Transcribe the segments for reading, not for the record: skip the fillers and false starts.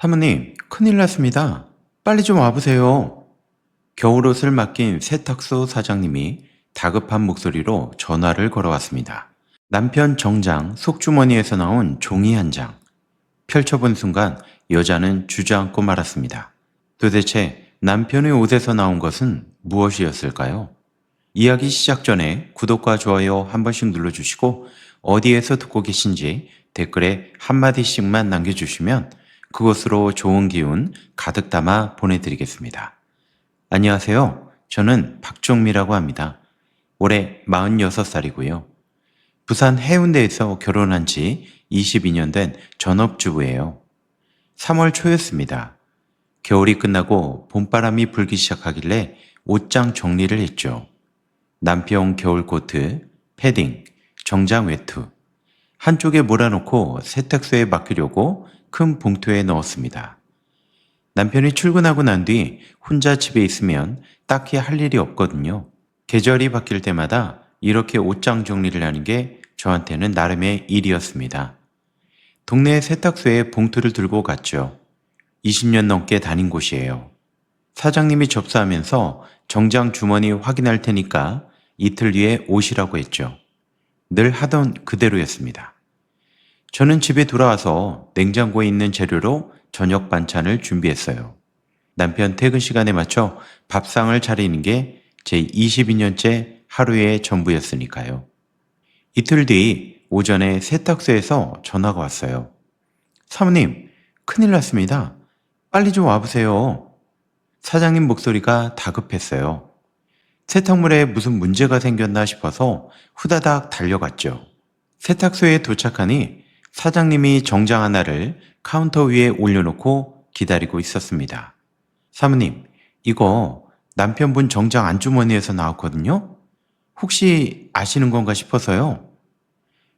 사모님, 큰일 났습니다. 빨리 좀 와보세요. 겨울옷을 맡긴 세탁소 사장님이 다급한 목소리로 전화를 걸어왔습니다. 남편 정장 속주머니에서 나온 종이 한 장. 펼쳐본 순간 여자는 주저앉고 말았습니다. 도대체 남편의 옷에서 나온 것은 무엇이었을까요? 이야기 시작 전에 구독과 좋아요 한 번씩 눌러주시고 어디에서 듣고 계신지 댓글에 한마디씩만 남겨주시면 그것으로 좋은 기운 가득 담아 보내드리겠습니다. 안녕하세요. 저는 박종미라고 합니다. 올해 46살이고요. 부산 해운대에서 결혼한 지 22년 된 전업주부예요. 3월 초였습니다. 겨울이 끝나고 봄바람이 불기 시작하길래 옷장 정리를 했죠. 남편 겨울 코트, 패딩, 정장 외투. 한쪽에 몰아놓고 세탁소에 맡기려고 큰 봉투에 넣었습니다. 남편이 출근하고 난 뒤 혼자 집에 있으면 딱히 할 일이 없거든요. 계절이 바뀔 때마다 이렇게 옷장 정리를 하는 게 저한테는 나름의 일이었습니다. 동네 세탁소에 봉투를 들고 갔죠. 20년 넘게 다닌 곳이에요. 사장님이 접수하면서 정장 주머니 확인할 테니까 이틀 뒤에 오시라고 했죠. 늘 하던 그대로였습니다. 저는 집에 돌아와서 냉장고에 있는 재료로 저녁 반찬을 준비했어요. 남편 퇴근 시간에 맞춰 밥상을 차리는 게 제 22년째 하루의 전부였으니까요. 이틀 뒤 오전에 세탁소에서 전화가 왔어요. 사모님, 큰일 났습니다. 빨리 좀 와보세요. 사장님 목소리가 다급했어요. 세탁물에 무슨 문제가 생겼나 싶어서 후다닥 달려갔죠. 세탁소에 도착하니 사장님이 정장 하나를 카운터 위에 올려놓고 기다리고 있었습니다. 사모님, 이거 남편분 정장 안주머니에서 나왔거든요? 혹시 아시는 건가 싶어서요.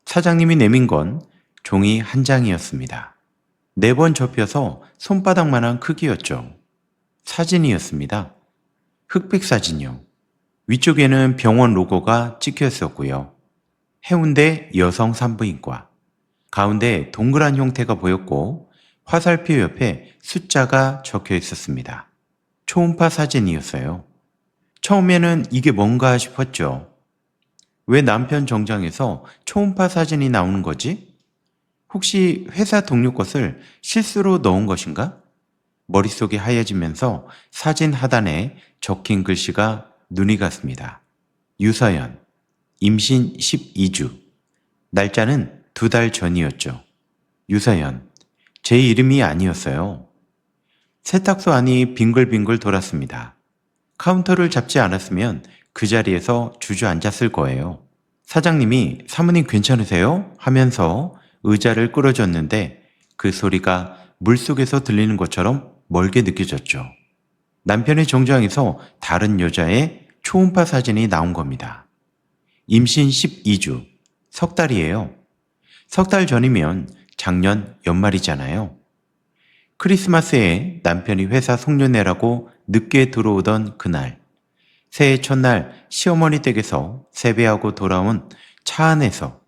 사장님이 내민 건 종이 한 장이었습니다. 4번 접혀서 손바닥만한 크기였죠. 사진이었습니다. 흑백 사진이요. 위쪽에는 병원 로고가 찍혀 있었고요. 해운대 여성 산부인과. 가운데 동그란 형태가 보였고 화살표 옆에 숫자가 적혀 있었습니다. 초음파 사진이었어요. 처음에는 이게 뭔가 싶었죠. 왜 남편 정장에서 초음파 사진이 나오는 거지? 혹시 회사 동료 것을 실수로 넣은 것인가? 머릿속이 하얘지면서 사진 하단에 적힌 글씨가 눈이 갔습니다. 유서연, 임신 12주. 날짜는 2달 전이었죠. 유서연, 제 이름이 아니었어요. 세탁소 안이 빙글빙글 돌았습니다. 카운터를 잡지 않았으면 그 자리에서 주저앉았을 거예요. 사장님이 사모님 괜찮으세요? 하면서 의자를 끌어줬는데 그 소리가 물속에서 들리는 것처럼 멀게 느껴졌죠. 남편의 정장에서 다른 여자의 초음파 사진이 나온 겁니다. 임신 12주, 석 달이에요. 석 달 전이면 작년 연말이잖아요. 크리스마스에 남편이 회사 송년회라고 늦게 들어오던 그날, 새해 첫날 시어머니 댁에서 세배하고 돌아온 차 안에서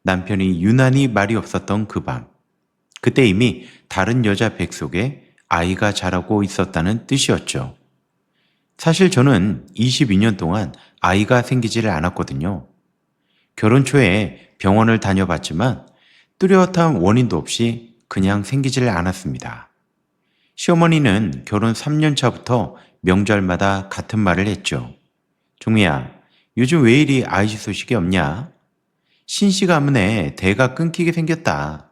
남편이 유난히 말이 없었던 그 밤, 그때 이미 다른 여자 뱃속에 아이가 자라고 있었다는 뜻이었죠. 사실 저는 22년 동안 아이가 생기지를 않았거든요. 결혼 초에 병원을 다녀봤지만 뚜렷한 원인도 없이 그냥 생기지를 않았습니다. 시어머니는 결혼 3년 차부터 명절마다 같은 말을 했죠. 종미야, 요즘 왜 이리 아이 소식이 없냐? 신씨 가문에 대가 끊기게 생겼다.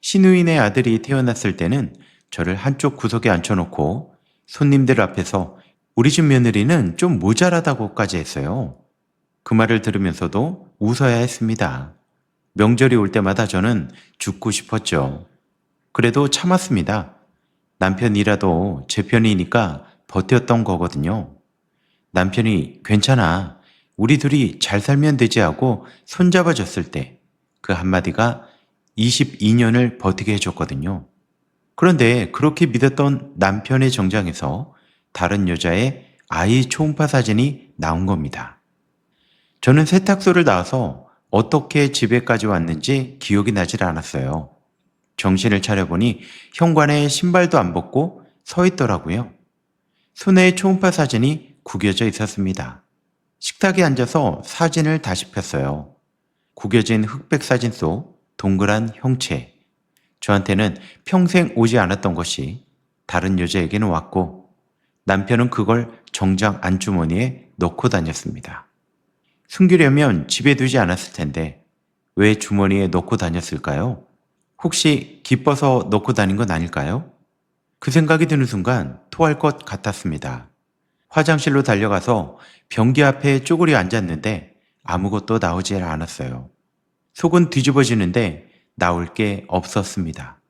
시누이네 아들이 태어났을 때는 저를 한쪽 구석에 앉혀놓고 손님들 앞에서 우리 집 며느리는 좀 모자라다고까지 했어요. 그 말을 들으면서도 웃어야 했습니다. 명절이 올 때마다 저는 죽고 싶었죠. 그래도 참았습니다. 남편이라도 제 편이니까 버텼던 거거든요. 남편이 괜찮아. 우리 둘이 잘 살면 되지 하고 손잡아줬을 때 그 한마디가 22년을 버티게 해줬거든요. 그런데 그렇게 믿었던 남편의 정장에서 다른 여자의 아이 초음파 사진이 나온 겁니다. 저는 세탁소를 나와서 어떻게 집에까지 왔는지 기억이 나질 않았어요. 정신을 차려보니 현관에 신발도 안 벗고 서 있더라고요. 손에 초음파 사진이 구겨져 있었습니다. 식탁에 앉아서 사진을 다시 폈어요. 구겨진 흑백 사진 속 동그란 형체. 저한테는 평생 오지 않았던 것이 다른 여자에게는 왔고 남편은 그걸 정장 안주머니에 넣고 다녔습니다. 숨기려면 집에 두지 않았을 텐데 왜 주머니에 넣고 다녔을까요? 혹시 기뻐서 넣고 다닌 건 아닐까요? 그 생각이 드는 순간 토할 것 같았습니다. 화장실로 달려가서 변기 앞에 쪼그려 앉았는데 아무것도 나오지 않았어요. 속은 뒤집어지는데 나올 게 없었습니다.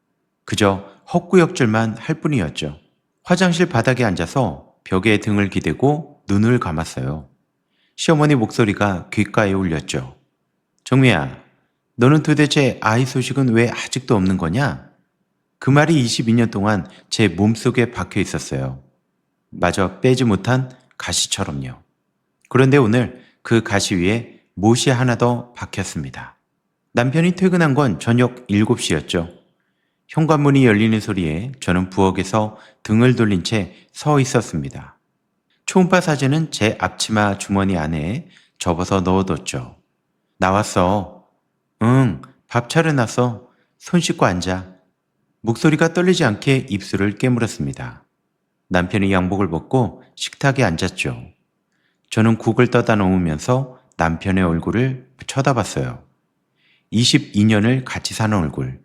그저 헛구역질만 할 뿐이었죠. 화장실 바닥에 앉아서 벽에 등을 기대고 눈을 감았어요. 시어머니 목소리가 귓가에 울렸죠. 정미야, 너는 도대체 아이 소식은 왜 아직도 없는 거냐? 그 말이 22년 동안 제 몸속에 박혀 있었어요. 마저 빼지 못한 가시처럼요. 그런데 오늘 그 가시 위에 못이 하나 더 박혔습니다. 남편이 퇴근한 건 저녁 7시였죠. 현관문이 열리는 소리에 저는 부엌에서 등을 돌린 채 서 있었습니다. 초음파 사진은 제 앞치마 주머니 안에 접어서 넣어뒀죠. 나왔어. 응, 밥 차려놨어. 손 씻고 앉아. 목소리가 떨리지 않게 입술을 깨물었습니다. 남편이 양복을 벗고 식탁에 앉았죠. 저는 국을 떠다 놓으면서 남편의 얼굴을 쳐다봤어요. 22년을 같이 사는 얼굴.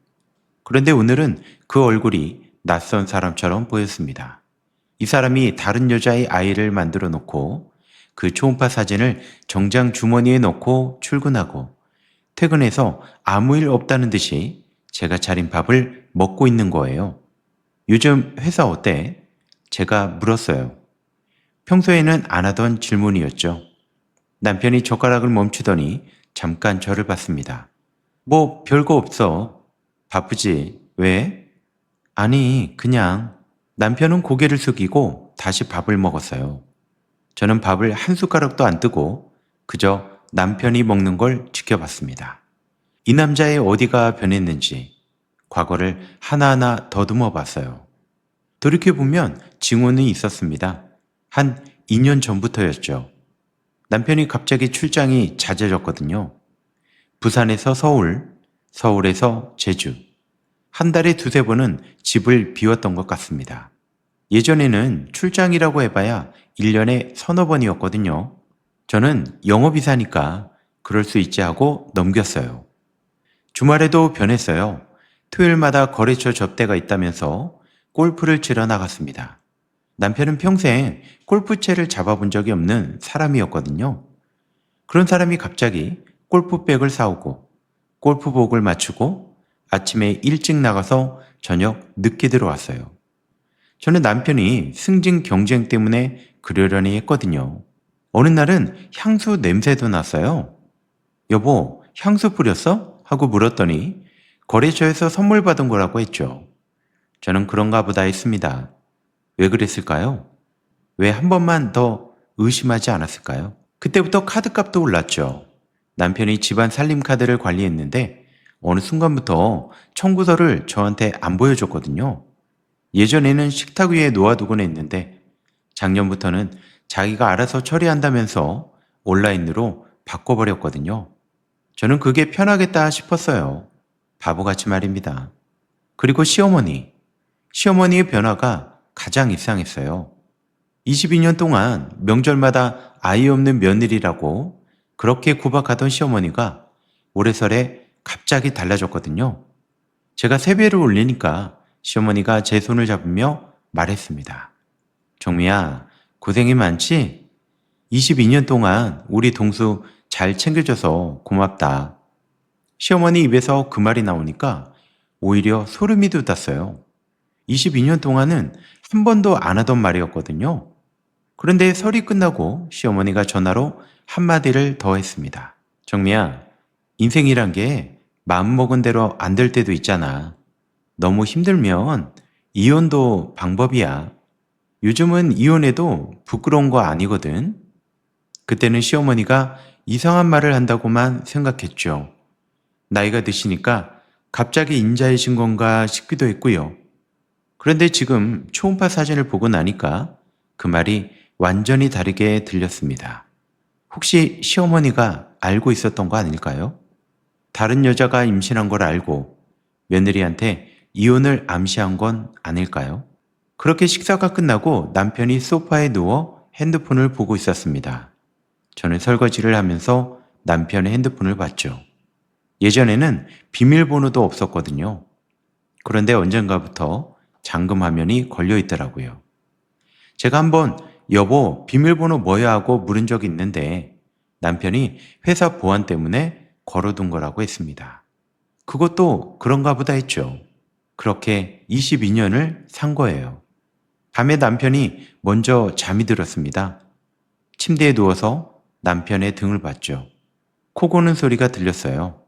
그런데 오늘은 그 얼굴이 낯선 사람처럼 보였습니다. 이 사람이 다른 여자의 아이를 만들어 놓고 그 초음파 사진을 정장 주머니에 넣고 출근하고 퇴근해서 아무 일 없다는 듯이 제가 차린 밥을 먹고 있는 거예요. 요즘 회사 어때? 제가 물었어요. 평소에는 안 하던 질문이었죠. 남편이 젓가락을 멈추더니 잠깐 저를 봤습니다. 뭐 별거 없어. 바쁘지. 왜? 아니, 그냥. 남편은 고개를 숙이고 다시 밥을 먹었어요. 저는 밥을 한 숟가락도 안 뜨고 그저 남편이 먹는 걸 지켜봤습니다. 이 남자의 어디가 변했는지 과거를 하나하나 더듬어 봤어요. 돌이켜보면 징후는 있었습니다. 한 2년 전부터였죠. 남편이 갑자기 출장이 잦아졌거든요. 부산에서 서울, 서울에서 제주. 한 달에 두세 번은 집을 비웠던 것 같습니다. 예전에는 출장이라고 해봐야 1년에 서너 번이었거든요. 저는 영업이사니까 그럴 수 있지 하고 넘겼어요. 주말에도 변했어요. 토요일마다 거래처 접대가 있다면서 골프를 치러 나갔습니다. 남편은 평생 골프채를 잡아본 적이 없는 사람이었거든요. 그런 사람이 갑자기 골프백을 사오고 골프복을 맞추고 아침에 일찍 나가서 저녁 늦게 들어왔어요. 저는 남편이 승진 경쟁 때문에 그러려니 했거든요. 어느 날은 향수 냄새도 났어요. 여보, 향수 뿌렸어? 하고 물었더니 거래처에서 선물 받은 거라고 했죠. 저는 그런가 보다 했습니다. 왜 그랬을까요? 왜 한 번만 더 의심하지 않았을까요? 그때부터 카드값도 올랐죠. 남편이 집안 살림카드를 관리했는데 어느 순간부터 청구서를 저한테 안 보여줬거든요. 예전에는 식탁 위에 놓아두곤 했는데 작년부터는 자기가 알아서 처리한다면서 온라인으로 바꿔버렸거든요. 저는 그게 편하겠다 싶었어요. 바보같이 말입니다. 그리고 시어머니의 변화가 가장 이상했어요. 22년 동안 명절마다 아이 없는 며느리라고 그렇게 구박하던 시어머니가 올해설에 갑자기 달라졌거든요. 제가 세배를 올리니까 시어머니가 제 손을 잡으며 말했습니다. 정미야, 고생이 많지? 22년 동안 우리 동수 잘 챙겨줘서 고맙다. 시어머니 입에서 그 말이 나오니까 오히려 소름이 돋았어요. 22년 동안은 한 번도 안 하던 말이었거든요. 그런데 설이 끝나고 시어머니가 전화로 한마디를 더 했습니다. 정미야, 인생이란 게 마음먹은 대로 안 될 때도 있잖아. 너무 힘들면 이혼도 방법이야. 요즘은 이혼해도 부끄러운 거 아니거든. 그때는 시어머니가 이상한 말을 한다고만 생각했죠. 나이가 드시니까 갑자기 인자이신 건가 싶기도 했고요. 그런데 지금 초음파 사진을 보고 나니까 그 말이 완전히 다르게 들렸습니다. 혹시 시어머니가 알고 있었던 거 아닐까요? 다른 여자가 임신한 걸 알고 며느리한테 이혼을 암시한 건 아닐까요? 그렇게 식사가 끝나고 남편이 소파에 누워 핸드폰을 보고 있었습니다. 저는 설거지를 하면서 남편의 핸드폰을 봤죠. 예전에는 비밀번호도 없었거든요. 그런데 언젠가부터 잠금 화면이 걸려 있더라고요. 제가 한번 여보 비밀번호 뭐야 하고 물은 적이 있는데 남편이 회사 보안 때문에 걸어둔 거라고 했습니다. 그것도 그런가 보다 했죠. 그렇게 22년을 산 거예요. 밤에 남편이 먼저 잠이 들었습니다. 침대에 누워서 남편의 등을 봤죠. 코 고는 소리가 들렸어요.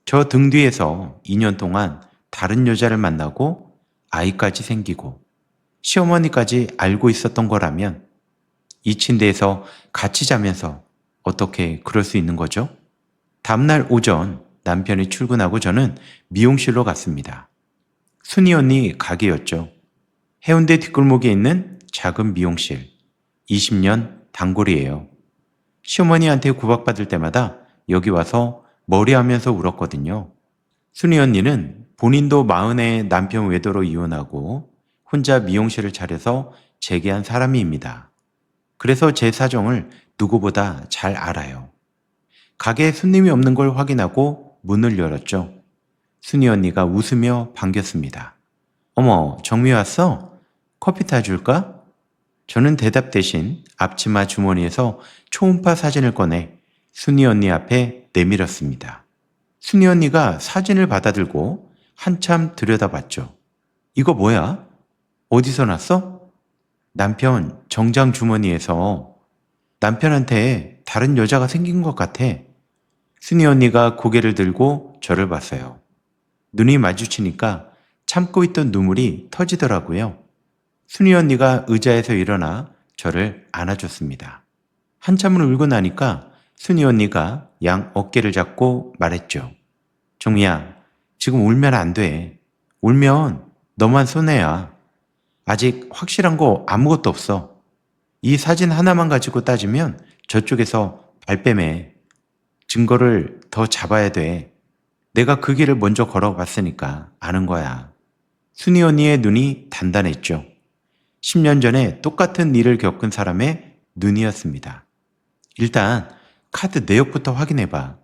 저 등 뒤에서 2년 동안 다른 여자를 만나고 아이까지 생기고 시어머니까지 알고 있었던 거라면 이 침대에서 같이 자면서 어떻게 그럴 수 있는 거죠? 다음날 오전 남편이 출근하고 저는 미용실로 갔습니다. 순이 언니 가게였죠. 해운대 뒷골목에 있는 작은 미용실. 20년 단골이에요. 시어머니한테 구박받을 때마다 여기 와서 머리하면서 울었거든요. 순이 언니는 본인도 40에 남편 외도로 이혼하고 혼자 미용실을 차려서 재개한 사람입니다. 그래서 제 사정을 누구보다 잘 알아요. 가게에 손님이 없는 걸 확인하고 문을 열었죠. 순이 언니가 웃으며 반겼습니다. 어머, 정미 왔어? 커피 타줄까? 저는 대답 대신 앞치마 주머니에서 초음파 사진을 꺼내 순이 언니 앞에 내밀었습니다. 순이 언니가 사진을 받아들고 한참 들여다봤죠. 이거 뭐야? 어디서 났어? 남편 정장 주머니에서. 남편한테 다른 여자가 생긴 것 같아. 순이 언니가 고개를 들고 저를 봤어요. 눈이 마주치니까 참고 있던 눈물이 터지더라고요. 순이 언니가 의자에서 일어나 저를 안아줬습니다. 한참을 울고 나니까 순이 언니가 양 어깨를 잡고 말했죠. 종미야, 지금 울면 안 돼. 울면 너만 손해야. 아직 확실한 거 아무것도 없어. 이 사진 하나만 가지고 따지면 저쪽에서 발뺌해. 증거를 더 잡아야 돼. 내가 그 길을 먼저 걸어봤으니까 아는 거야. 순이 언니의 눈이 단단했죠. 10년 전에 똑같은 일을 겪은 사람의 눈이었습니다. 일단 카드 내역부터 확인해봐.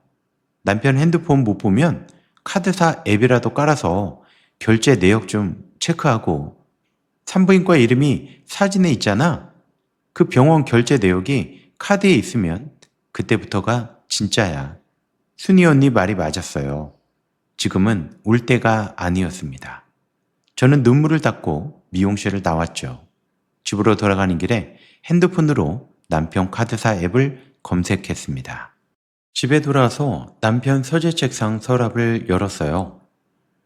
남편 핸드폰 못 보면 카드사 앱이라도 깔아서 결제 내역 좀 체크하고. 산부인과 이름이 사진에 있잖아. 그 병원 결제 내역이 카드에 있으면 그때부터가 진짜야. 순이 언니 말이 맞았어요. 지금은 울 때가 아니었습니다. 저는 눈물을 닦고 미용실을 나왔죠. 집으로 돌아가는 길에 핸드폰으로 남편 카드사 앱을 검색했습니다. 집에 돌아와서 남편 서재 책상 서랍을 열었어요.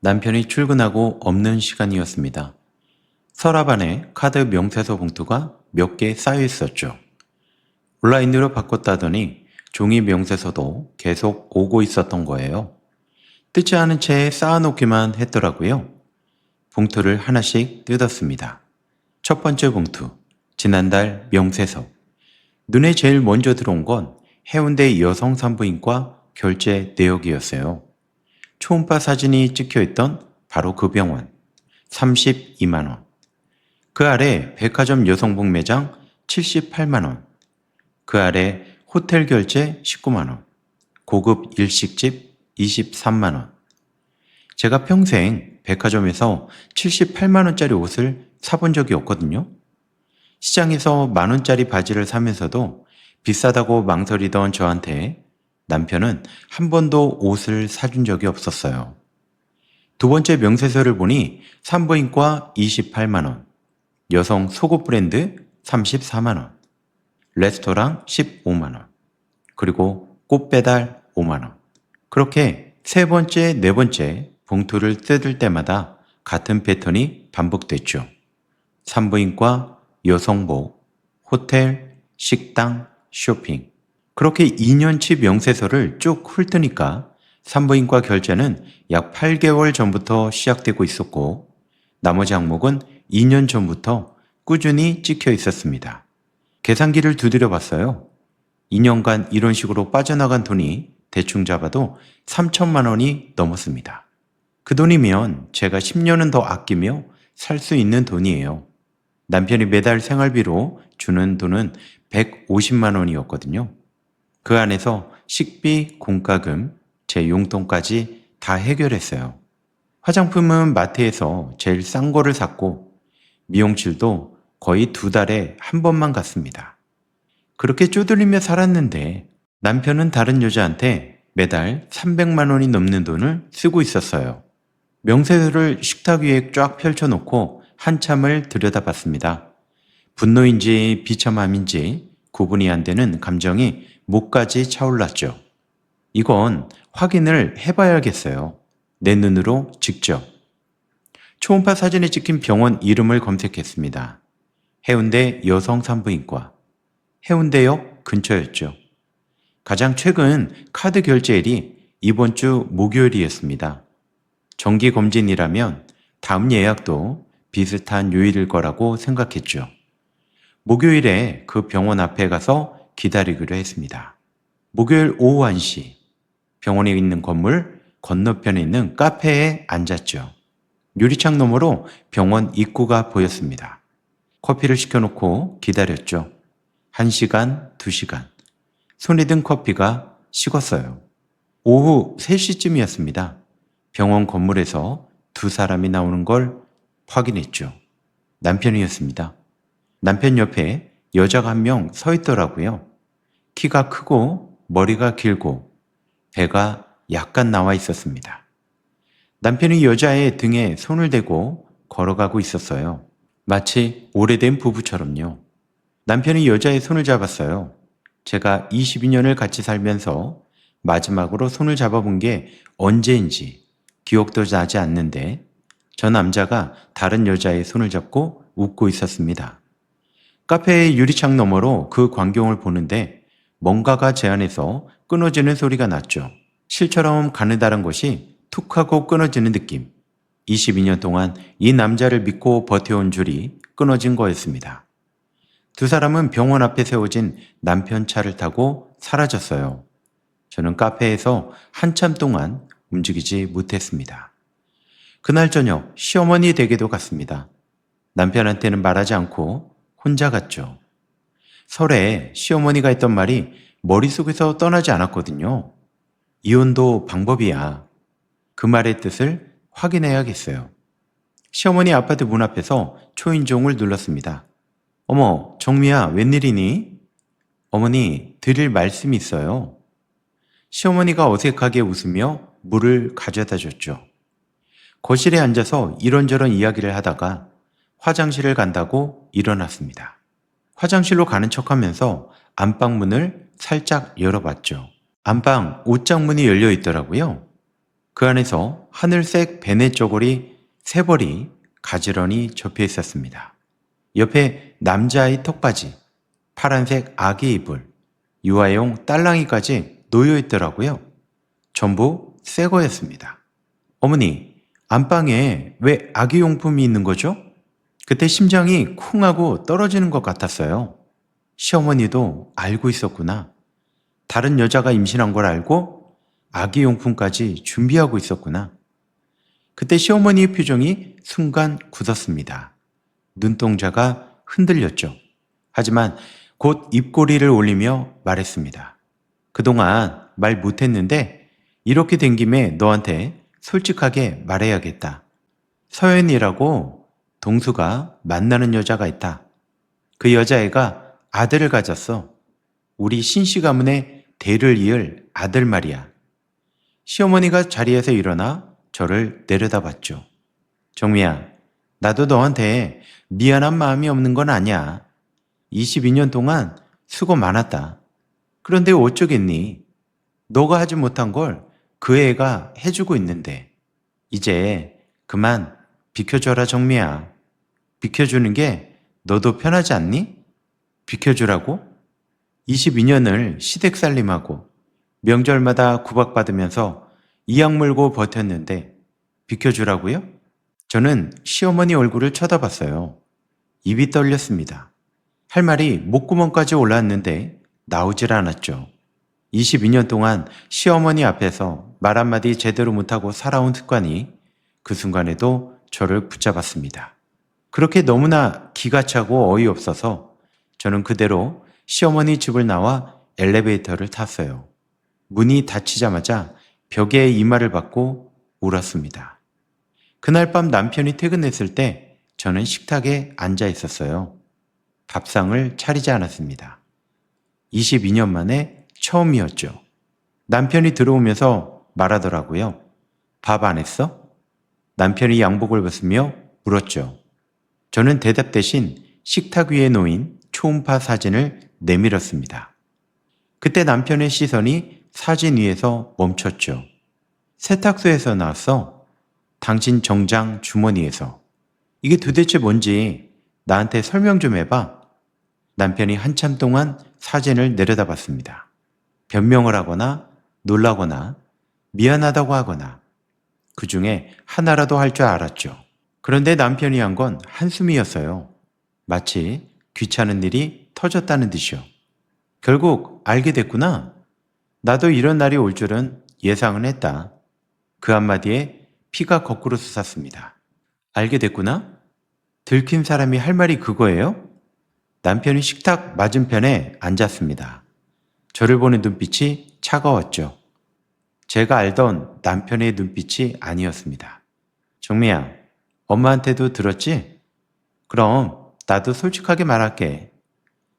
남편이 출근하고 없는 시간이었습니다. 서랍 안에 카드 명세서 봉투가 몇 개 쌓여 있었죠. 온라인으로 바꿨다더니 종이 명세서도 계속 오고 있었던 거예요. 뜯지 않은 채 쌓아놓기만 했더라고요. 봉투를 하나씩 뜯었습니다. 첫 번째 봉투, 지난달 명세서. 눈에 제일 먼저 들어온 건 해운대 여성 산부인과 결제 내역이었어요. 초음파 사진이 찍혀있던 바로 그 병원, 32만 원. 그 아래 백화점 여성복 매장 78만 원. 그 아래 호텔 결제 19만 원. 고급 일식집 23만 원. 제가 평생 백화점에서 78만 원짜리 옷을 사본 적이 없거든요. 시장에서 10,000원짜리 바지를 사면서도 비싸다고 망설이던 저한테 남편은 한 번도 옷을 사준 적이 없었어요. 두 번째 명세서를 보니 산부인과 28만 원, 여성 속옷 브랜드 34만 원, 레스토랑 15만 원, 그리고 꽃 배달 5만 원. 그렇게 세 번째, 네 번째 봉투를 뜯을 때마다 같은 패턴이 반복됐죠. 산부인과, 여성복, 호텔, 식당, 쇼핑. 그렇게 2년치 명세서를 쭉 훑으니까 산부인과 결제는 약 8개월 전부터 시작되고 있었고 나머지 항목은 2년 전부터 꾸준히 찍혀 있었습니다. 계산기를 두드려 봤어요. 2년간 이런 식으로 빠져나간 돈이 대충 잡아도 3천만 원이 넘었습니다. 그 돈이면 제가 10년은 더 아끼며 살 수 있는 돈이에요. 남편이 매달 생활비로 주는 돈은 150만 원이었거든요. 그 안에서 식비, 공과금, 제 용돈까지 다 해결했어요. 화장품은 마트에서 제일 싼 거를 샀고 미용실도 거의 2달에 한 번만 갔습니다. 그렇게 쪼들리며 살았는데 남편은 다른 여자한테 매달 300만 원이 넘는 돈을 쓰고 있었어요. 명세서를 식탁 위에 쫙 펼쳐놓고 한참을 들여다봤습니다. 분노인지 비참함인지 구분이 안 되는 감정이 목까지 차올랐죠. 이건 확인을 해봐야겠어요. 내 눈으로 직접. 초음파 사진에 찍힌 병원 이름을 검색했습니다. 해운대 여성산부인과. 해운대역 근처였죠. 가장 최근 카드 결제일이 이번 주 목요일이었습니다. 정기검진이라면 다음 예약도 비슷한 요일일 거라고 생각했죠. 목요일에 그 병원 앞에 가서 기다리기로 했습니다. 목요일 오후 1시 병원에 있는 건물 건너편에 있는 카페에 앉았죠. 유리창 너머로 병원 입구가 보였습니다. 커피를 시켜놓고 기다렸죠. 1시간, 2시간. 손에 든 커피가 식었어요. 오후 3시쯤이었습니다. 병원 건물에서 2사람이 나오는 걸 확인했죠. 남편이었습니다. 남편 옆에 여자가 1명 서 있더라고요. 키가 크고 머리가 길고 배가 약간 나와 있었습니다. 남편이 여자의 등에 손을 대고 걸어가고 있었어요. 마치 오래된 부부처럼요. 남편이 여자의 손을 잡았어요. 제가 22년을 같이 살면서 마지막으로 손을 잡아본 게 언제인지 기억도 나지 않는데 저 남자가 다른 여자의 손을 잡고 웃고 있었습니다. 카페의 유리창 너머로 그 광경을 보는데 뭔가가 제 안에서 끊어지는 소리가 났죠. 실처럼 가느다란 것이 툭 하고 끊어지는 느낌. 22년 동안 이 남자를 믿고 버텨온 줄이 끊어진 거였습니다. 2사람은 병원 앞에 세워진 남편 차를 타고 사라졌어요. 저는 카페에서 한참 동안 움직이지 못했습니다. 그날 저녁 시어머니 댁에도 갔습니다. 남편한테는 말하지 않고 혼자 갔죠. 설에 시어머니가 했던 말이 머릿속에서 떠나지 않았거든요. 이혼도 방법이야. 그 말의 뜻을 확인해야겠어요. 시어머니 아파트 문 앞에서 초인종을 눌렀습니다. 어머, 정미야, 웬일이니? 어머니, 드릴 말씀이 있어요. 시어머니가 어색하게 웃으며 물을 가져다 줬죠. 거실에 앉아서 이런저런 이야기를 하다가 화장실을 간다고 일어났습니다. 화장실로 가는 척하면서 안방 문을 살짝 열어봤죠. 안방 옷장문이 열려 있더라고요. 그 안에서 하늘색 베네 쪼고리 3벌이 가지런히 접혀 있었습니다. 옆에 남자아이 턱바지, 파란색 아기 이불, 유아용 딸랑이까지 놓여 있더라고요. 전부 새 거였습니다. 어머니, 안방에 왜 아기 용품이 있는 거죠? 그때 심장이 쿵 하고 떨어지는 것 같았어요. 시어머니도 알고 있었구나. 다른 여자가 임신한 걸 알고 아기 용품까지 준비하고 있었구나. 그때 시어머니의 표정이 순간 굳었습니다. 눈동자가 흔들렸죠. 하지만 곧 입꼬리를 올리며 말했습니다. 그동안 말 못했는데 이렇게 된 김에 너한테 솔직하게 말해야겠다. 서연이라고 동수가 만나는 여자가 있다. 그 여자애가 아들을 가졌어. 우리 신씨 가문의 대를 이을 아들 말이야. 시어머니가 자리에서 일어나 저를 내려다봤죠. 정미야, 나도 너한테 미안한 마음이 없는 건 아니야. 22년 동안 수고 많았다. 그런데 어쩌겠니? 너가 하지 못한 걸 그 애가 해주고 있는데 이제 그만 비켜줘라 정미야. 비켜주는 게 너도 편하지 않니? 비켜주라고? 22년을 시댁살림하고 명절마다 구박받으면서 이악 물고 버텼는데 비켜주라고요? 저는 시어머니 얼굴을 쳐다봤어요. 입이 떨렸습니다. 할 말이 목구멍까지 올라왔는데 나오질 않았죠. 22년 동안 시어머니 앞에서 말 한마디 제대로 못하고 살아온 습관이 그 순간에도 저를 붙잡았습니다. 그렇게 너무나 기가 차고 어이없어서 저는 그대로 시어머니 집을 나와 엘리베이터를 탔어요. 문이 닫히자마자 벽에 이마를 받고 울었습니다. 그날 밤 남편이 퇴근했을 때 저는 식탁에 앉아 있었어요. 밥상을 차리지 않았습니다. 22년 만에 처음이었죠. 남편이 들어오면서 말하더라고요. 밥 안 했어? 남편이 양복을 벗으며 물었죠. 저는 대답 대신 식탁 위에 놓인 초음파 사진을 내밀었습니다. 그때 남편의 시선이 사진 위에서 멈췄죠. 세탁소에서 나왔어. 당신 정장 주머니에서. 이게 도대체 뭔지 나한테 설명 좀 해봐. 남편이 한참 동안 사진을 내려다봤습니다. 변명을 하거나 놀라거나 미안하다고 하거나 그 중에 하나라도 할 줄 알았죠. 그런데 남편이 한 건 한숨이었어요. 마치 귀찮은 일이 터졌다는 듯이요. 결국 알게 됐구나. 나도 이런 날이 올 줄은 예상은 했다. 그 한마디에 피가 거꾸로 솟았습니다. 알게 됐구나? 들킨 사람이 할 말이 그거예요? 남편이 식탁 맞은편에 앉았습니다. 저를 보는 눈빛이 차가웠죠. 제가 알던 남편의 눈빛이 아니었습니다. 정미야, 엄마한테도 들었지? 그럼 나도 솔직하게 말할게.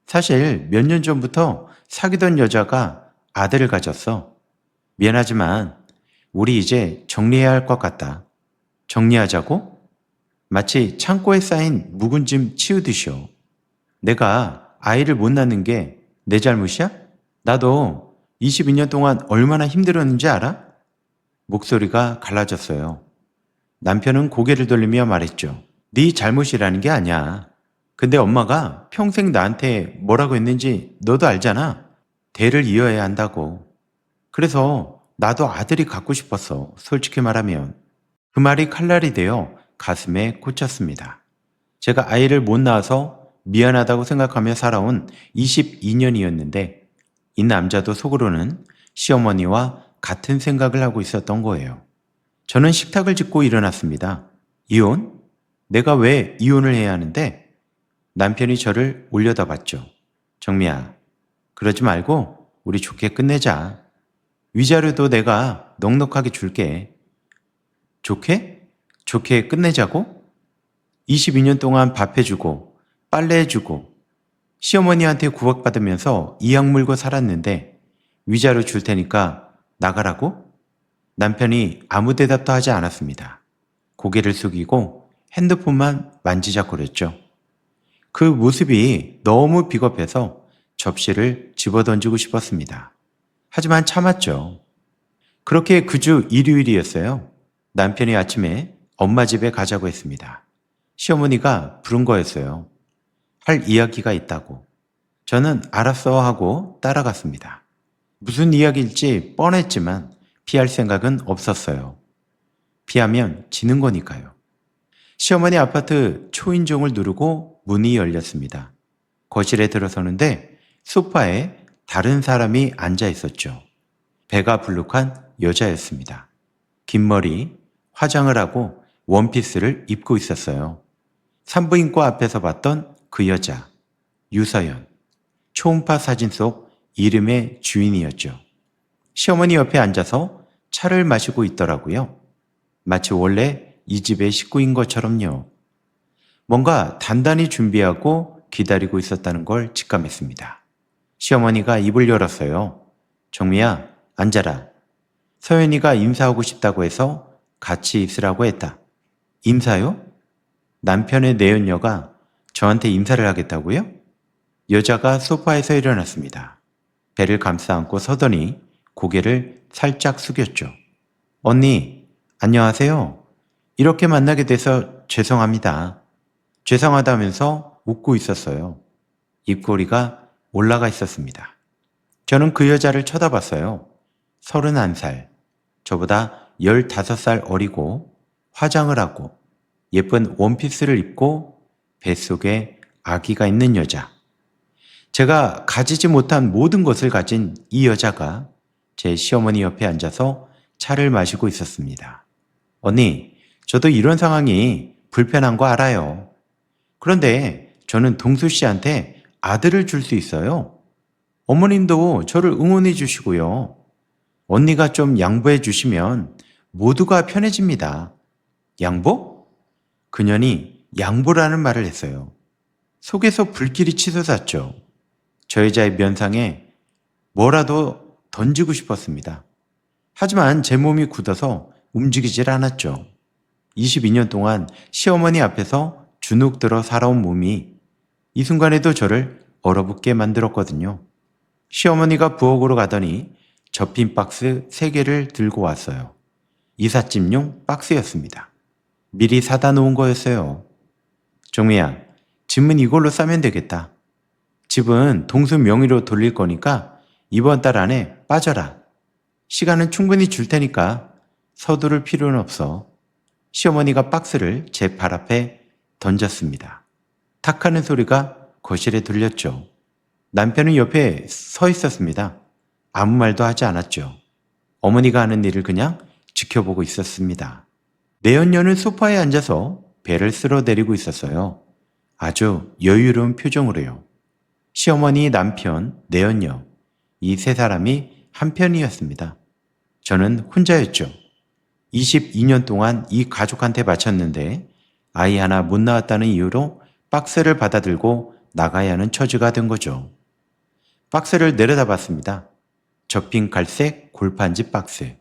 사실 몇 년 전부터 사귀던 여자가 아들을 가졌어. 미안하지만 우리 이제 정리해야 할 것 같다. 정리하자고? 마치 창고에 쌓인 묵은 짐 치우듯이요. 내가 아이를 못 낳는 게 내 잘못이야? 나도 22년 동안 얼마나 힘들었는지 알아? 목소리가 갈라졌어요. 남편은 고개를 돌리며 말했죠. 네 잘못이라는 게 아니야. 근데 엄마가 평생 나한테 뭐라고 했는지 너도 알잖아. 대를 이어야 한다고. 그래서 나도 아들이 갖고 싶었어. 솔직히 말하면. 그 말이 칼날이 되어 가슴에 꽂혔습니다. 제가 아이를 못 낳아서 미안하다고 생각하며 살아온 22년이었는데 이 남자도 속으로는 시어머니와 같은 생각을 하고 있었던 거예요. 저는 식탁을 짚고 일어났습니다. 이혼? 내가 왜 이혼을 해야 하는데? 남편이 저를 올려다봤죠. 정미야, 그러지 말고 우리 좋게 끝내자. 위자료도 내가 넉넉하게 줄게. 좋게? 좋게 끝내자고? 22년 동안 밥 해주고 빨래해주고 시어머니한테 구박받으면서 이악 물고 살았는데 위자료 줄 테니까 나가라고? 남편이 아무 대답도 하지 않았습니다. 고개를 숙이고 핸드폰만 만지작거렸죠. 그 모습이 너무 비겁해서 접시를 집어던지고 싶었습니다. 하지만 참았죠. 그렇게 그 주 일요일이었어요. 남편이 아침에 엄마 집에 가자고 했습니다. 시어머니가 부른 거였어요. 할 이야기가 있다고. 저는 알았어 하고 따라갔습니다. 무슨 이야기일지 뻔했지만 피할 생각은 없었어요. 피하면 지는 거니까요. 시어머니 아파트 초인종을 누르고 문이 열렸습니다. 거실에 들어서는데 소파에 다른 사람이 앉아 있었죠. 배가 불룩한 여자였습니다. 긴 머리, 화장을 하고 원피스를 입고 있었어요. 산부인과 앞에서 봤던 그 여자, 유서연. 초음파 사진 속 이름의 주인이었죠. 시어머니 옆에 앉아서 차를 마시고 있더라고요. 마치 원래 이 집의 식구인 것처럼요. 뭔가 단단히 준비하고 기다리고 있었다는 걸 직감했습니다. 시어머니가 입을 열었어요. 정미야, 앉아라. 서연이가 인사하고 싶다고 해서 같이 있으라고 했다. 인사요? 남편의 내연녀가 저한테 인사를 하겠다고요? 여자가 소파에서 일어났습니다. 배를 감싸 안고 서더니 고개를 살짝 숙였죠. 언니, 안녕하세요. 이렇게 만나게 돼서 죄송합니다. 죄송하다면서 웃고 있었어요. 입꼬리가 올라가 있었습니다. 저는 그 여자를 쳐다봤어요. 31살. 저보다 15살 어리고 화장을 하고 예쁜 원피스를 입고 뱃속에 아기가 있는 여자. 제가 가지지 못한 모든 것을 가진 이 여자가 제 시어머니 옆에 앉아서 차를 마시고 있었습니다. 언니, 저도 이런 상황이 불편한 거 알아요. 그런데 저는 동수 씨한테 아들을 줄 수 있어요. 어머님도 저를 응원해 주시고요. 언니가 좀 양보해 주시면 모두가 편해집니다. 양보? 그년이 양보라는 말을 했어요. 속에서 불길이 치솟았죠. 저 여자의 면상에 뭐라도 던지고 싶었습니다. 하지만 제 몸이 굳어서 움직이질 않았죠. 22년 동안 시어머니 앞에서 주눅 들어 살아온 몸이 이 순간에도 저를 얼어붙게 만들었거든요. 시어머니가 부엌으로 가더니 접힌 박스 3개를 들고 왔어요. 이삿짐용 박스였습니다. 미리 사다 놓은 거였어요. 종미야, 짐은 이걸로 싸면 되겠다. 집은 동수 명의로 돌릴 거니까 이번 달 안에 빠져라. 시간은 충분히 줄 테니까 서두를 필요는 없어. 시어머니가 박스를 제 발 앞에 던졌습니다. 탁 하는 소리가 거실에 들렸죠. 남편은 옆에 서 있었습니다. 아무 말도 하지 않았죠. 어머니가 하는 일을 그냥 지켜보고 있었습니다. 내연녀는 소파에 앉아서 배를 쓸어내리고 있었어요. 아주 여유로운 표정으로요. 시어머니, 남편, 내연녀, 이 3사람이 한편이었습니다. 저는 혼자였죠. 22년 동안 이 가족한테 바쳤는데 아이 하나 못 낳았다는 이유로 박스를 받아들고 나가야 하는 처지가 된 거죠. 박스를 내려다봤습니다. 접힌 갈색 골판지 박스.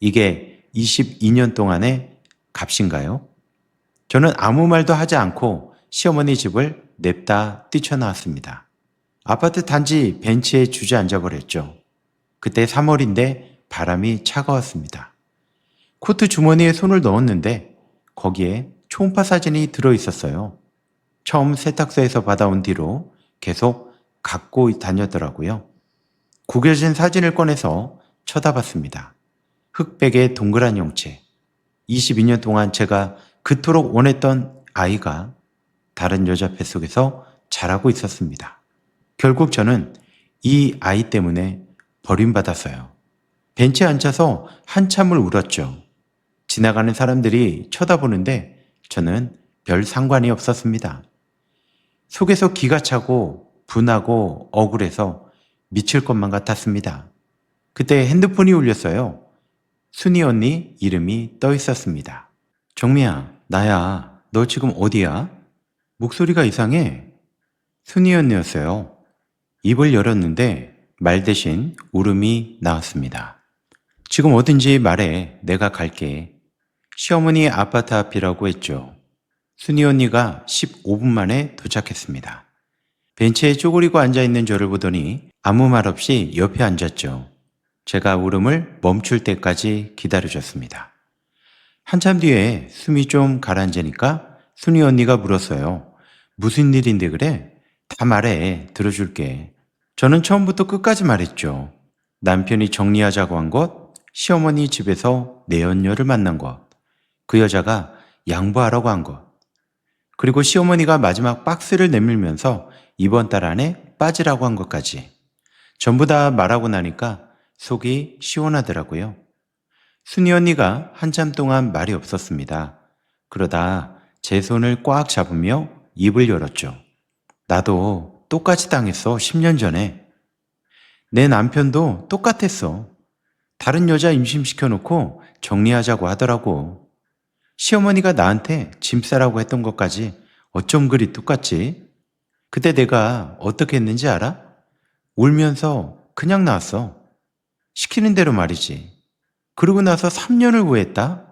이게 22년 동안의 값인가요? 저는 아무 말도 하지 않고 시어머니 집을 냅다 뛰쳐나왔습니다. 아파트 단지 벤치에 주저앉아 버렸죠. 그때 3월인데 바람이 차가웠습니다. 코트 주머니에 손을 넣었는데 거기에 초음파 사진이 들어있었어요. 처음 세탁소에서 받아온 뒤로 계속 갖고 다녔더라고요. 구겨진 사진을 꺼내서 쳐다봤습니다. 흑백의 동그란 형체. 22년 동안 제가 그토록 원했던 아이가 다른 여자 뱃속에서 자라고 있었습니다. 결국 저는 이 아이 때문에 버림받았어요. 벤치에 앉아서 한참을 울었죠. 지나가는 사람들이 쳐다보는데 저는 별 상관이 없었습니다. 속에서 기가 차고 분하고 억울해서 미칠 것만 같았습니다. 그때 핸드폰이 울렸어요. 순이 언니 이름이 떠 있었습니다. 정미야, 나야. 너 지금 어디야? 목소리가 이상해. 순이 언니였어요. 입을 열었는데 말 대신 울음이 나왔습니다. 지금 어딘지 말해. 내가 갈게. 시어머니 아파트 앞이라고 했죠. 순이 언니가 15분 만에 도착했습니다. 벤치에 쪼그리고 앉아있는 저를 보더니 아무 말 없이 옆에 앉았죠. 제가 울음을 멈출 때까지 기다려줬습니다. 한참 뒤에 숨이 좀 가라앉으니까 순이 언니가 물었어요. 무슨 일인데 그래? 다 말해. 들어줄게. 저는 처음부터 끝까지 말했죠. 남편이 정리하자고 한 것, 시어머니 집에서 내연녀를 만난 것, 그 여자가 양보하라고 한 것, 그리고 시어머니가 마지막 박스를 내밀면서 이번 달 안에 빠지라고 한 것까지 전부 다 말하고 나니까 속이 시원하더라고요. 순이 언니가 한참 동안 말이 없었습니다. 그러다 제 손을 꽉 잡으며 입을 열었죠. 나도 똑같이 당했어. 10년 전에. 내 남편도 똑같았어. 다른 여자 임신시켜놓고 정리하자고 하더라고. 시어머니가 나한테 짐 싸라고 했던 것까지 어쩜 그리 똑같지? 그때 내가 어떻게 했는지 알아? 울면서 그냥 나왔어. 시키는 대로 말이지. 그러고 나서 3년을 후회했다?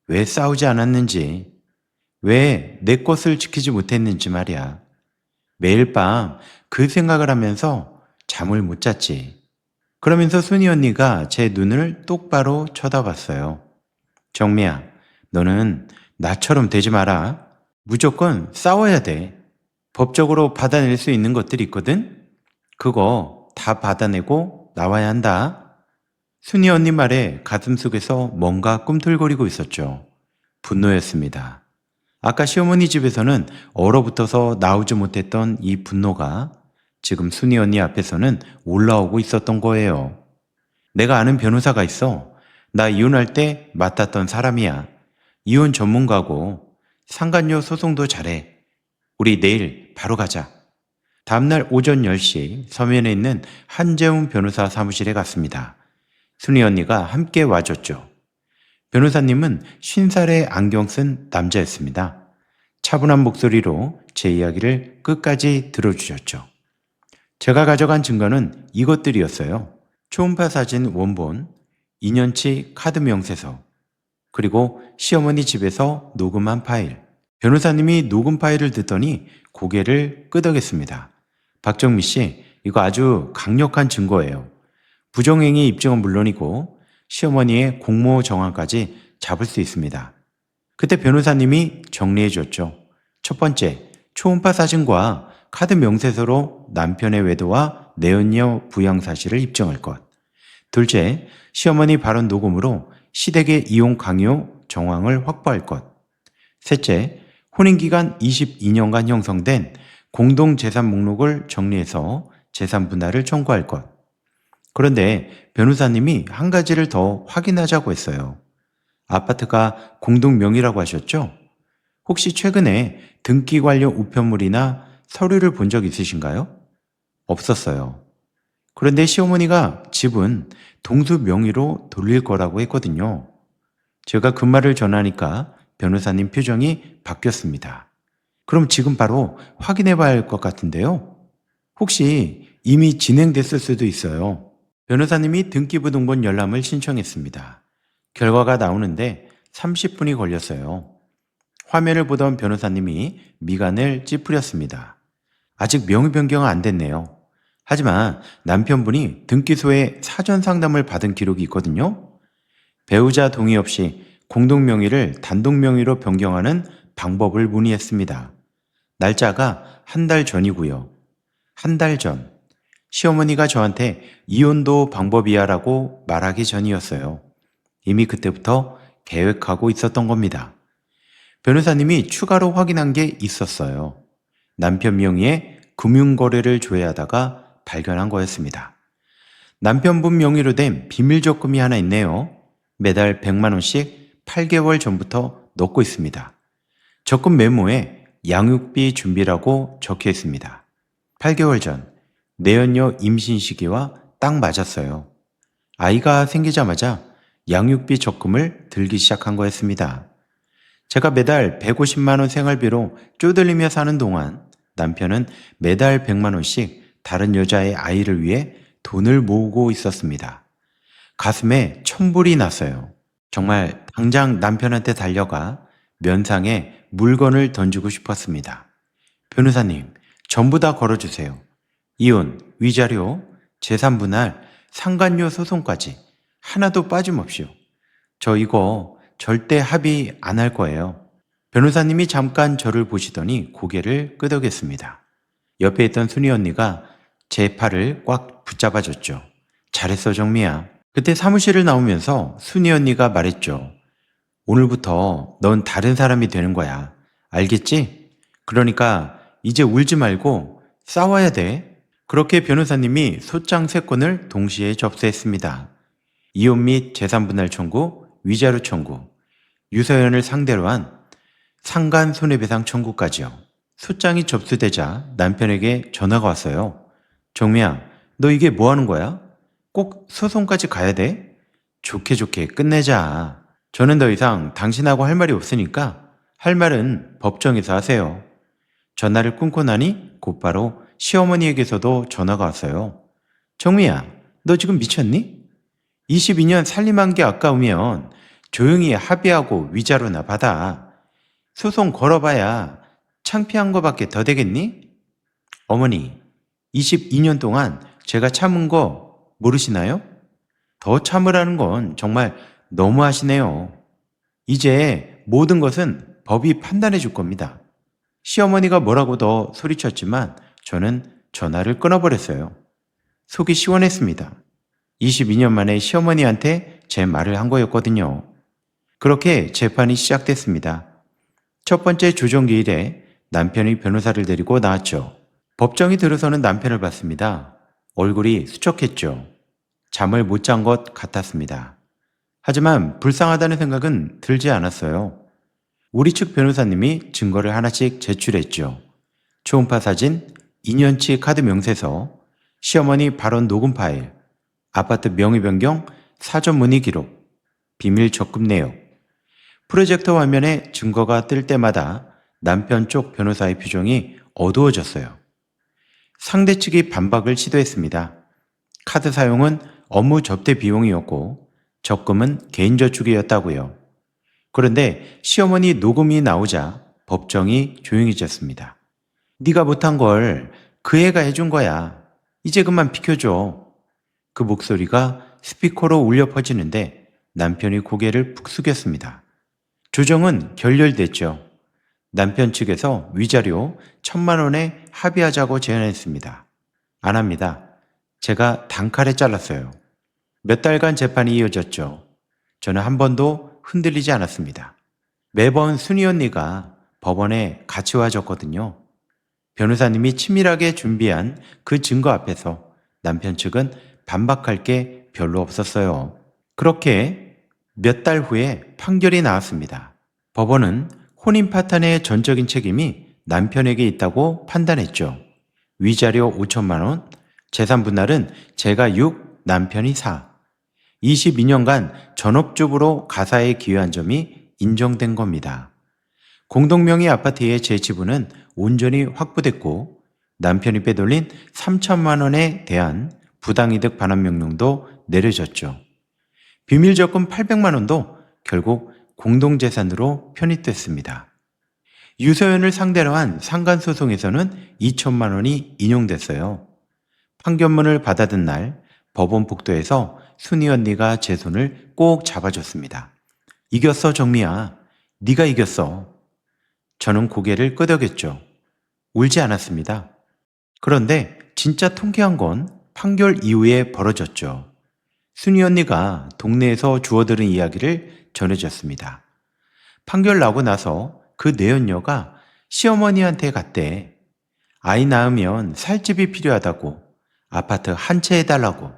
왜 싸우지 않았는지, 왜 내 것을 지키지 못했는지 말이야. 매일 밤 그 생각을 하면서 잠을 못 잤지. 그러면서 순이 언니가 제 눈을 똑바로 쳐다봤어요. 정미야, 너는 나처럼 되지 마라. 무조건 싸워야 돼. 법적으로 받아낼 수 있는 것들이 있거든? 그거 다 받아내고 나와야 한다. 순이 언니 말에 가슴속에서 뭔가 꿈틀거리고 있었죠. 분노였습니다. 아까 시어머니 집에서는 얼어붙어서 나오지 못했던 이 분노가 지금 순이 언니 앞에서는 올라오고 있었던 거예요. 내가 아는 변호사가 있어. 나 이혼할 때 맡았던 사람이야. 이혼 전문가고 상간녀 소송도 잘해. 우리 내일 바로 가자. 다음날 오전 10시 서면에 있는 한재훈 변호사 사무실에 갔습니다. 순이 언니가 함께 와줬죠. 변호사님은 50살의 안경 쓴 남자였습니다. 차분한 목소리로 제 이야기를 끝까지 들어주셨죠. 제가 가져간 증거는 이것들이었어요. 초음파 사진 원본, 2년치 카드 명세서, 그리고 시어머니 집에서 녹음한 파일. 변호사님이 녹음 파일을 듣더니 고개를 끄덕였습니다. 박정미 씨, 이거 아주 강력한 증거예요. 부정행위 입증은 물론이고 시어머니의 공모 정황까지 잡을 수 있습니다. 그때 변호사님이 정리해 줬죠. 첫 번째, 초음파 사진과 카드 명세서로 남편의 외도와 내연녀 부양 사실을 입증할 것. 둘째, 시어머니 발언 녹음으로 시댁의 이혼 강요 정황을 확보할 것. 셋째, 혼인기간 22년간 형성된 공동재산 목록을 정리해서 재산 분할을 청구할 것. 그런데 변호사님이 한 가지를 더 확인하자고 했어요. 아파트가 공동명의라고 하셨죠? 혹시 최근에 등기 관련 우편물이나 서류를 본 적 있으신가요? 없었어요. 그런데 시어머니가 집은 동수 명의로 돌릴 거라고 했거든요. 제가 그 말을 전하니까 변호사님 표정이 바뀌었습니다. 그럼 지금 바로 확인해 봐야 할 것 같은데요. 혹시 이미 진행됐을 수도 있어요. 변호사님이 등기부등본 열람을 신청했습니다. 결과가 나오는데 30분이 걸렸어요. 화면을 보던 변호사님이 미간을 찌푸렸습니다. 아직 명의 변경은 안 됐네요. 하지만 남편분이 등기소에 사전 상담을 받은 기록이 있거든요. 배우자 동의 없이 공동명의를 단독명의로 변경하는 방법을 문의했습니다. 날짜가 한 달 전이고요. 한 달 전. 시어머니가 저한테 이혼도 방법이야 라고 말하기 전이었어요. 이미 그때부터 계획하고 있었던 겁니다. 변호사님이 추가로 확인한 게 있었어요. 남편 명의의 금융거래를 조회하다가 발견한 거였습니다. 남편분 명의로 된 비밀 적금이 하나 있네요. 매달 100만 원씩 8개월 전부터 넣고 있습니다. 적금 메모에 양육비 준비라고 적혀 있습니다. 8개월 전 내연녀 임신 시기와 딱 맞았어요. 아이가 생기자마자 양육비 적금을 들기 시작한 거였습니다. 제가 매달 150만 원 생활비로 쪼들리며 사는 동안 남편은 매달 100만 원씩 다른 여자의 아이를 위해 돈을 모으고 있었습니다. 가슴에 천불이 났어요. 정말 당장 남편한테 달려가 면상에 물건을 던지고 싶었습니다. 변호사님, 전부 다 걸어주세요. 이혼, 위자료, 재산분할, 상간녀 소송까지 하나도 빠짐없이요. 저 이거 절대 합의 안 할 거예요. 변호사님이 잠깐 저를 보시더니 고개를 끄덕였습니다. 옆에 있던 순이 언니가 제 팔을 꽉 붙잡아줬죠. 잘했어, 정미야. 그때 사무실을 나오면서 순이 언니가 말했죠. 오늘부터 넌 다른 사람이 되는 거야. 알겠지? 그러니까 이제 울지 말고 싸워야 돼. 그렇게 변호사님이 소장 3건을 동시에 접수했습니다. 이혼 및 재산분할 청구, 위자료 청구, 유서연을 상대로 한 상간 손해배상 청구까지요. 소장이 접수되자 남편에게 전화가 왔어요. 정미야, 너 이게 뭐 하는 거야? 꼭 소송까지 가야 돼? 좋게 좋게 끝내자. 저는 더 이상 당신하고 할 말이 없으니까 할 말은 법정에서 하세요. 전화를 끊고 나니 곧바로 시어머니에게서도 전화가 왔어요. 정미야, 너 지금 미쳤니? 22년 살림한 게 아까우면 조용히 합의하고 위자료나 받아. 소송 걸어봐야 창피한 거밖에 더 되겠니? 어머니, 22년 동안 제가 참은 거 모르시나요? 더 참으라는 건 정말 너무하시네요. 이제 모든 것은 법이 판단해 줄 겁니다. 시어머니가 뭐라고 더 소리쳤지만 저는 전화를 끊어버렸어요. 속이 시원했습니다. 22년 만에 시어머니한테 제 말을 한 거였거든요. 그렇게 재판이 시작됐습니다. 첫 번째 조정기일에 남편이 변호사를 데리고 나왔죠. 법정이 들어서는 남편을 봤습니다. 얼굴이 수척했죠. 잠을 못 잔 것 같았습니다. 하지만 불쌍하다는 생각은 들지 않았어요. 우리 측 변호사님이 증거를 하나씩 제출했죠. 초음파 사진, 2년치 카드 명세서, 시어머니 발언 녹음 파일, 아파트 명의 변경, 사전 문의 기록, 비밀 적금 내역. 프로젝터 화면에 증거가 뜰 때마다 남편 쪽 변호사의 표정이 어두워졌어요. 상대 측이 반박을 시도했습니다. 카드 사용은 업무 접대 비용이었고 적금은 개인저축이었다고요. 그런데 시어머니 녹음이 나오자 법정이 조용해졌습니다. 네가 못한 걸 그 애가 해준 거야. 이제 그만 비켜줘. 그 목소리가 스피커로 울려 퍼지는데 남편이 고개를 푹 숙였습니다. 조정은 결렬됐죠. 남편 측에서 위자료 1,000만 원에 합의하자고 제안했습니다. 안 합니다. 제가 단칼에 잘랐어요. 몇 달간 재판이 이어졌죠. 저는 한 번도 흔들리지 않았습니다. 매번 순희 언니가 법원에 같이 와줬거든요. 변호사님이 치밀하게 준비한 그 증거 앞에서 남편 측은 반박할 게 별로 없었어요. 그렇게 몇 달 후에 판결이 나왔습니다. 법원은 혼인 파탄의 전적인 책임이 남편에게 있다고 판단했죠. 위자료 5천만 원, 재산 분할은 제가 6, 남편이 4. 22년간 전업주부로 가사에 기여한 점이 인정된 겁니다. 공동명의 아파트의 제 지분은 온전히 확보됐고 남편이 빼돌린 3천만 원에 대한 부당이득 반환 명령도 내려졌죠. 비밀적금 800만 원도 결국 공동재산으로 편입됐습니다. 유서연을 상대로 한 상간소송에서는 2천만 원이 인용됐어요. 판결문을 받아든 날 법원 복도에서 순희 언니가 제 손을 꼭 잡아줬습니다. 이겼어 정미야. 네가 이겼어. 저는 고개를 끄덕였죠. 울지 않았습니다. 그런데 진짜 통쾌한 건 판결 이후에 벌어졌죠. 순희 언니가 동네에서 주워들은 이야기를 전해줬습니다. 판결 나고 나서 그 내연녀가 시어머니한테 갔대. 아이 낳으면 살 집이 필요하다고, 아파트 한 채 해달라고,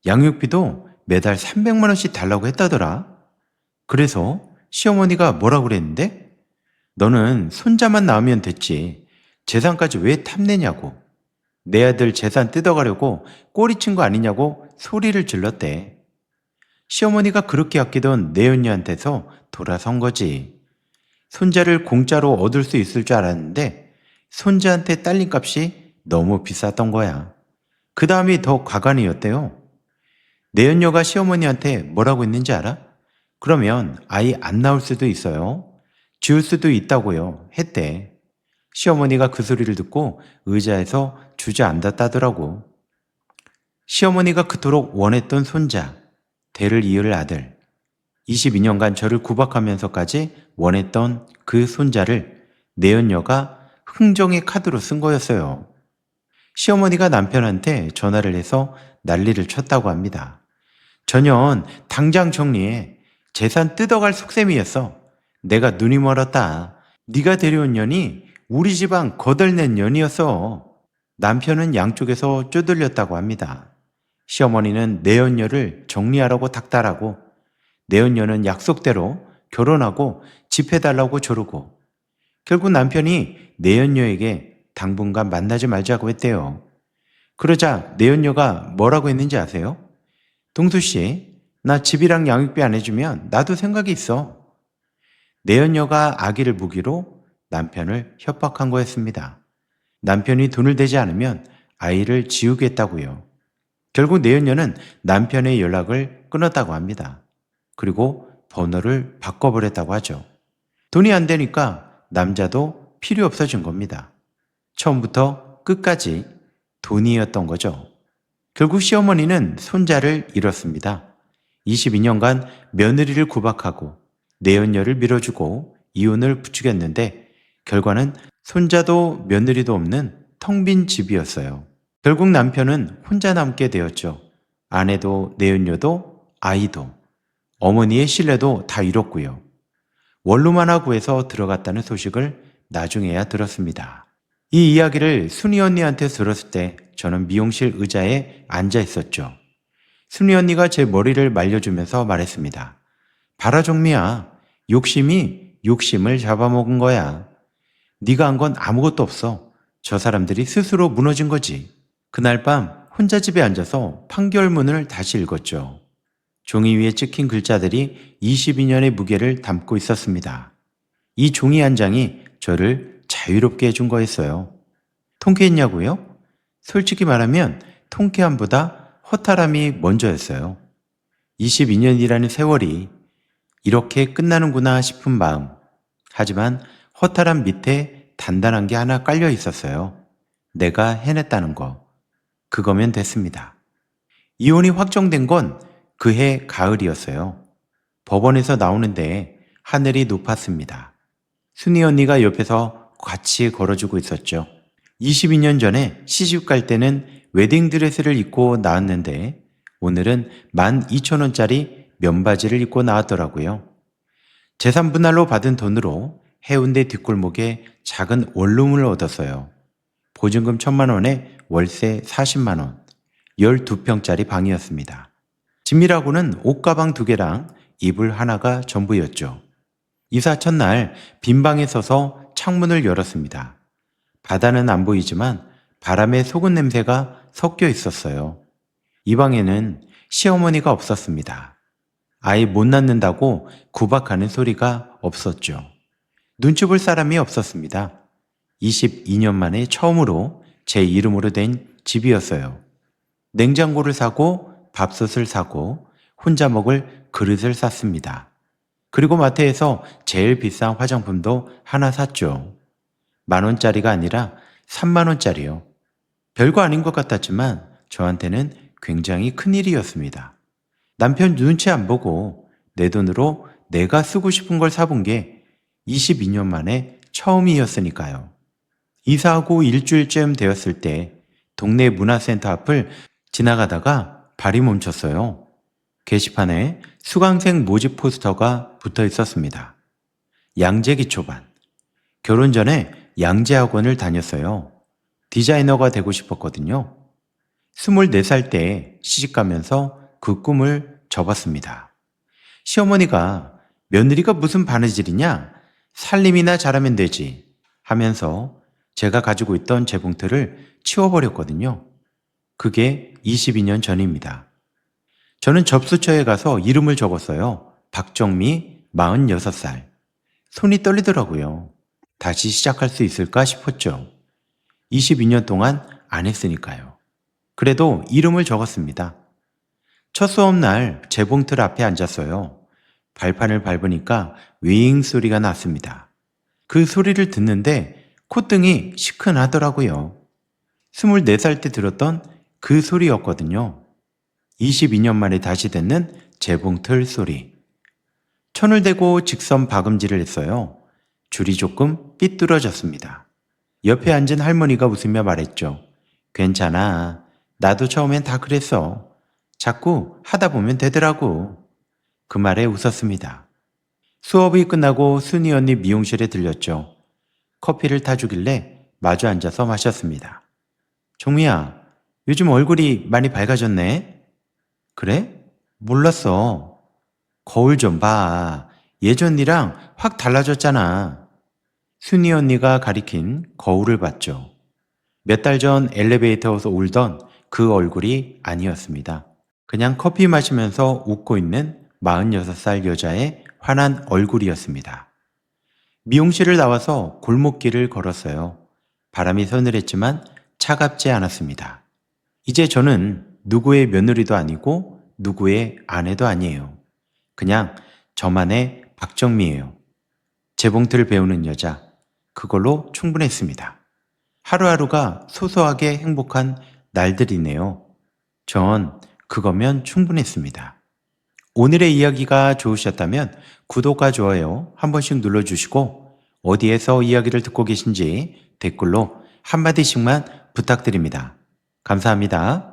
양육비도 매달 300만 원씩 달라고 했다더라. 그래서 시어머니가 뭐라고 그랬는데? 너는 손자만 낳으면 됐지. 재산까지 왜 탐내냐고. 내 아들 재산 뜯어가려고 꼬리친 거 아니냐고 소리를 질렀대. 시어머니가 그렇게 아끼던 내연녀한테서 돌아선 거지. 손자를 공짜로 얻을 수 있을 줄 알았는데 손자한테 딸린 값이 너무 비쌌던 거야. 그 다음이 더 가관이었대요. 내연녀가 시어머니한테 뭐라고 했는지 알아? 그러면 아이 안 나올 수도 있어요. 지울 수도 있다고요. 했대. 시어머니가 그 소리를 듣고 의자에서 주저앉았다더라고. 시어머니가 그토록 원했던 손자, 대를 이을 아들, 22년간 저를 구박하면서까지 원했던 그 손자를 내연녀가 흥정의 카드로 쓴 거였어요. 시어머니가 남편한테 전화를 해서 난리를 쳤다고 합니다. 전현 당장 정리해. 재산 뜯어갈 속셈이었어. 내가 눈이 멀었다. 네가 데려온 년이 우리 집안 거덜낸 년이었어. 남편은 양쪽에서 쪼들렸다고 합니다. 시어머니는 내연녀를 정리하라고 닥달하고 내연녀는 약속대로 결혼하고 집 해달라고 조르고 결국 남편이 내연녀에게 당분간 만나지 말자고 했대요. 그러자 내연녀가 뭐라고 했는지 아세요? 동수씨, 나 집이랑 양육비 안 해주면 나도 생각이 있어. 내연녀가 아기를 무기로 남편을 협박한 거였습니다. 남편이 돈을 대지 않으면 아이를 지우겠다고요. 결국 내연녀는 남편의 연락을 끊었다고 합니다. 그리고 번호를 바꿔버렸다고 하죠. 돈이 안 되니까 남자도 필요 없어진 겁니다. 처음부터 끝까지 돈이었던 거죠. 결국 시어머니는 손자를 잃었습니다. 22년간 며느리를 구박하고 내연녀를 밀어주고 이혼을 부추겼는데 결과는 손자도 며느리도 없는 텅 빈 집이었어요. 결국 남편은 혼자 남게 되었죠. 아내도 내연녀도 아이도 어머니의 신뢰도 다 잃었고요. 원룸 하나 구해서 들어갔다는 소식을 나중에야 들었습니다. 이 이야기를 순이 언니한테 들었을 때 저는 미용실 의자에 앉아 있었죠. 순이 언니가 제 머리를 말려주면서 말했습니다. 봐라 종미야, 욕심이 욕심을 잡아먹은 거야. 네가 한 건 아무것도 없어. 저 사람들이 스스로 무너진 거지. 그날 밤 혼자 집에 앉아서 판결문을 다시 읽었죠. 종이 위에 찍힌 글자들이 22년의 무게를 담고 있었습니다. 이 종이 한 장이 저를 자유롭게 해준 거였어요. 통쾌했냐고요? 솔직히 말하면 통쾌함보다 허탈함이 먼저였어요. 22년이라는 세월이 이렇게 끝나는구나 싶은 마음. 하지만 허탈함 밑에 단단한 게 하나 깔려 있었어요. 내가 해냈다는 거. 그거면 됐습니다. 이혼이 확정된 건 그해 가을이었어요. 법원에서 나오는데 하늘이 높았습니다. 순이 언니가 옆에서 같이 걸어주고 있었죠. 22년 전에 시집 갈 때는 웨딩드레스를 입고 나왔는데 오늘은 12,000원짜리 면바지를 입고 나왔더라고요. 재산 분할로 받은 돈으로 해운대 뒷골목에 작은 원룸을 얻었어요. 보증금 1,000만 원에 월세 40만 원, 12평짜리 방이었습니다. 집이라고는 옷가방 2개랑 이불 하나가 전부였죠. 이사 첫날 빈 방에 서서 창문을 열었습니다. 바다는 안 보이지만 바람에 속은 냄새가 섞여 있었어요. 이 방에는 시어머니가 없었습니다. 아이 못 낳는다고 구박하는 소리가 없었죠. 눈치 볼 사람이 없었습니다. 22년 만에 처음으로 제 이름으로 된 집이었어요. 냉장고를 사고 밥솥을 사고 혼자 먹을 그릇을 샀습니다. 그리고 마트에서 제일 비싼 화장품도 하나 샀죠. 10,000원짜리가 아니라 30,000원짜리요. 별거 아닌 것 같았지만 저한테는 굉장히 큰일이었습니다. 남편 눈치 안 보고 내 돈으로 내가 쓰고 싶은 걸 사본 게 22년 만에 처음이었으니까요. 이사하고 일주일쯤 되었을 때 동네 문화센터 앞을 지나가다가 발이 멈췄어요. 게시판에 수강생 모집 포스터가 붙어 있었습니다. 양재기초반. 결혼 전에 양재학원을 다녔어요. 디자이너가 되고 싶었거든요. 24살 때 시집가면서 그 꿈을 접었습니다. 시어머니가 며느리가 무슨 바느질이냐? 살림이나 잘하면 되지 하면서 제가 가지고 있던 재봉틀을 치워버렸거든요. 그게 22년 전입니다. 저는 접수처에 가서 이름을 적었어요. 박정미 46살. 손이 떨리더라고요. 다시 시작할 수 있을까 싶었죠. 22년 동안 안 했으니까요. 그래도 이름을 적었습니다. 첫 수업날 재봉틀 앞에 앉았어요. 발판을 밟으니까 윙 소리가 났습니다. 그 소리를 듣는데 콧등이 시큰하더라고요. 24살 때 들었던 그 소리였거든요. 22년 만에 다시 듣는 재봉틀 소리. 천을 대고 직선 박음질을 했어요. 줄이 조금 삐뚤어졌습니다. 옆에 앉은 할머니가 웃으며 말했죠. 괜찮아. 나도 처음엔 다 그랬어. 자꾸 하다 보면 되더라고. 그 말에 웃었습니다. 수업이 끝나고 순이 언니 미용실에 들렸죠. 커피를 타주길래 마주 앉아서 마셨습니다. 종미야, 요즘 얼굴이 많이 밝아졌네? 그래? 몰랐어. 거울 좀 봐. 예전이랑 확 달라졌잖아. 순이 언니가 가리킨 거울을 봤죠. 몇 달 전 엘리베이터에서 울던 그 얼굴이 아니었습니다. 그냥 커피 마시면서 웃고 있는 46살 여자의 환한 얼굴이었습니다. 미용실을 나와서 골목길을 걸었어요. 바람이 서늘했지만 차갑지 않았습니다. 이제 저는 누구의 며느리도 아니고 누구의 아내도 아니에요. 그냥 저만의 박정미예요. 재봉틀을 배우는 여자, 그걸로 충분했습니다. 하루하루가 소소하게 행복한 날들이네요. 전 그거면 충분했습니다. 오늘의 이야기가 좋으셨다면 구독과 좋아요 한 번씩 눌러주시고 어디에서 이야기를 듣고 계신지 댓글로 한마디씩만 부탁드립니다. 감사합니다.